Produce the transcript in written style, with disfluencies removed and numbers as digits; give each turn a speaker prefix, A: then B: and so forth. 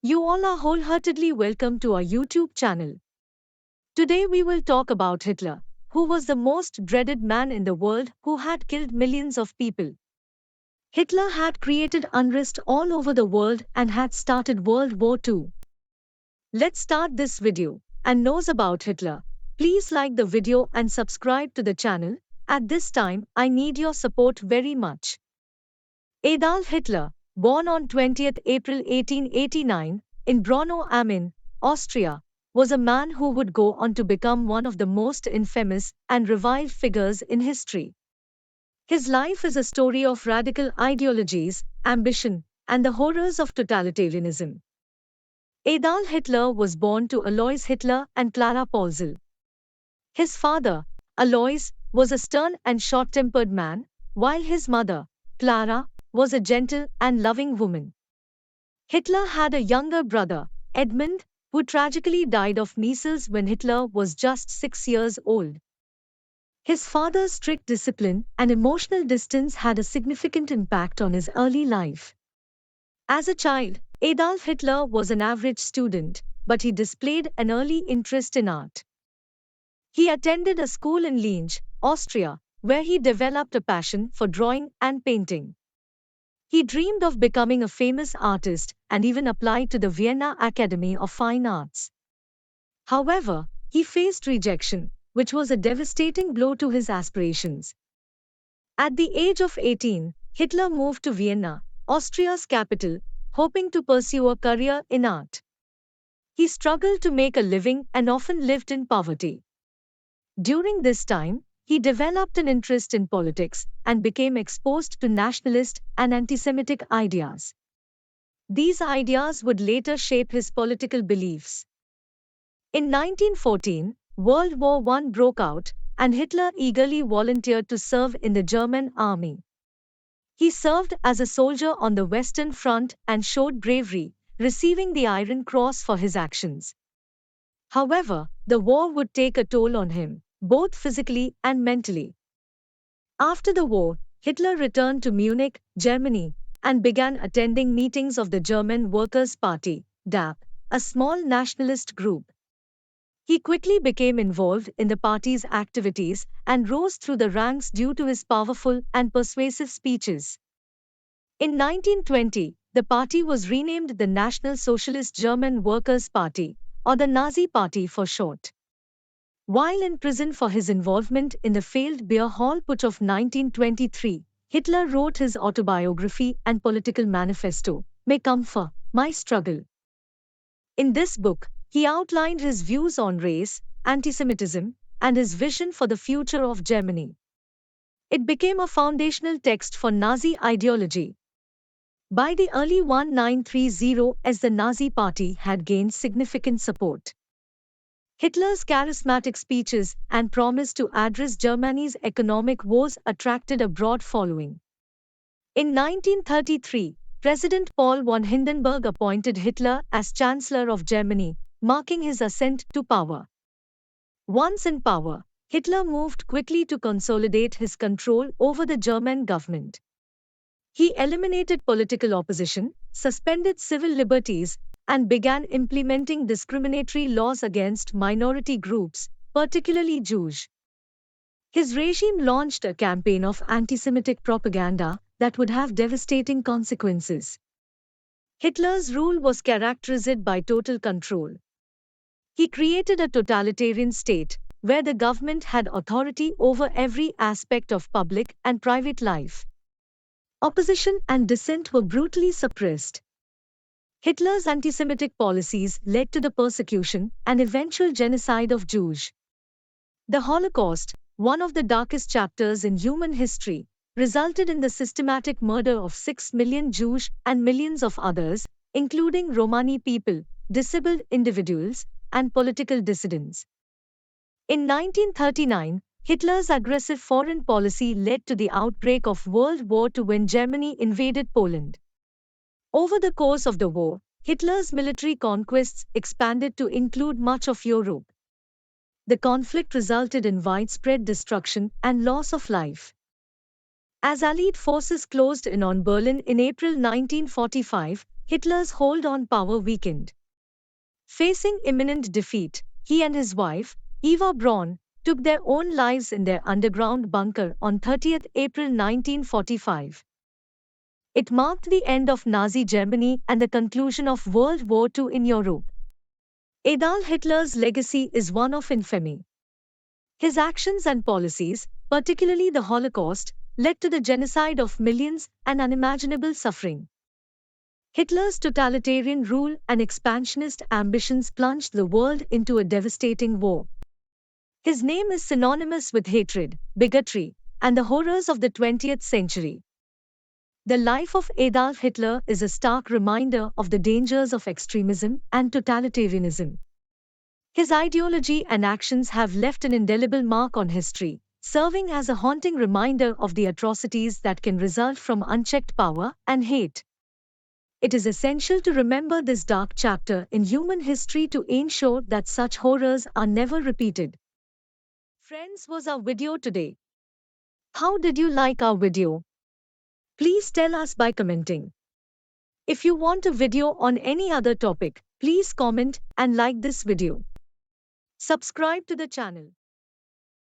A: You all are wholeheartedly welcome to our YouTube channel. Today we will talk about Hitler, who was the most dreaded man in the world who had killed millions of people. Hitler had created unrest all over the world and had started World War II. Let's start this video and knows about Hitler. Please like the video and subscribe to the channel. At this time, I need your support very much. Adolf Hitler, born on 20th April 1889 in Braunau am Inn, Austria, was a man who would go on to become one of the most infamous and reviled figures in history. His life is a story of radical ideologies, ambition, and the horrors of totalitarianism. Adolf Hitler was born to Alois Hitler and Clara Paulzel. His father, Alois, was a stern and short-tempered man, while his mother, Clara, was a gentle and loving woman. Hitler had a younger brother, Edmund, who tragically died of measles when Hitler was just 6 years old. His father's strict discipline and emotional distance had a significant impact on his early life. As a child, Adolf Hitler was an average student, but he displayed an early interest in art. He attended a school in Liege, Austria, where he developed a passion for drawing and painting. He dreamed of becoming a famous artist and even applied to the Vienna Academy of Fine Arts. However, he faced rejection, which was a devastating blow to his aspirations. At the age of 18, Hitler moved to Vienna, Austria's capital, hoping to pursue a career in art. He struggled to make a living and often lived in poverty. During this time, he developed an interest in politics and became exposed to nationalist and anti-Semitic ideas. These ideas would later shape his political beliefs. In 1914, World War I broke out, and Hitler eagerly volunteered to serve in the German army. He served as a soldier on the Western Front and showed bravery, receiving the Iron Cross for his actions. However, the war would take a toll on him, both physically and mentally. After the war, Hitler returned to Munich, Germany, and began attending meetings of the German Workers' Party, DAP, a small nationalist group. He quickly became involved in the party's activities and rose through the ranks due to his powerful and persuasive speeches. In 1920, the party was renamed the National Socialist German Workers' Party, or the Nazi Party for short. While in prison for his involvement in the failed beer hall putsch of 1923, Hitler wrote his autobiography and political manifesto, Mein Kampf, My Struggle. In this book, he outlined his views on race, antisemitism, and his vision for the future of Germany. It became a foundational text for Nazi ideology. By the early 1930s, the Nazi Party had gained significant support. Hitler's charismatic speeches and promise to address Germany's economic woes attracted a broad following. In 1933, President Paul von Hindenburg appointed Hitler as Chancellor of Germany, marking his ascent to power. Once in power, Hitler moved quickly to consolidate his control over the German government. He eliminated political opposition, suspended civil liberties, and began implementing discriminatory laws against minority groups, particularly Jews. His regime launched a campaign of anti-Semitic propaganda that would have devastating consequences. Hitler's rule was characterized by total control. He created a totalitarian state, where the government had authority over every aspect of public and private life. Opposition and dissent were brutally suppressed. Hitler's anti-Semitic policies led to the persecution and eventual genocide of Jews. The Holocaust, one of the darkest chapters in human history, resulted in the systematic murder of 6 million Jews and millions of others, including Romani people, disabled individuals, and political dissidents. In 1939, Hitler's aggressive foreign policy led to the outbreak of World War II when Germany invaded Poland. Over the course of the war, Hitler's military conquests expanded to include much of Europe. The conflict resulted in widespread destruction and loss of life. As Allied forces closed in on Berlin in April 1945, Hitler's hold on power weakened. Facing imminent defeat, he and his wife, Eva Braun, took their own lives in their underground bunker on 30th April 1945. It marked the end of Nazi Germany and the conclusion of World War II in Europe. Adolf Hitler's legacy is one of infamy. His actions and policies, particularly the Holocaust, led to the genocide of millions and unimaginable suffering. Hitler's totalitarian rule and expansionist ambitions plunged the world into a devastating war. His name is synonymous with hatred, bigotry, and the horrors of the 20th century. The life of Adolf Hitler is a stark reminder of the dangers of extremism and totalitarianism. His ideology and actions have left an indelible mark on history, serving as a haunting reminder of the atrocities that can result from unchecked power and hate. It is essential to remember this dark chapter in human history to ensure that such horrors are never repeated. Friends, was our video today. How did you like our video? Please tell us by commenting. If you want a video on any other topic, please comment and like this video. Subscribe to the channel.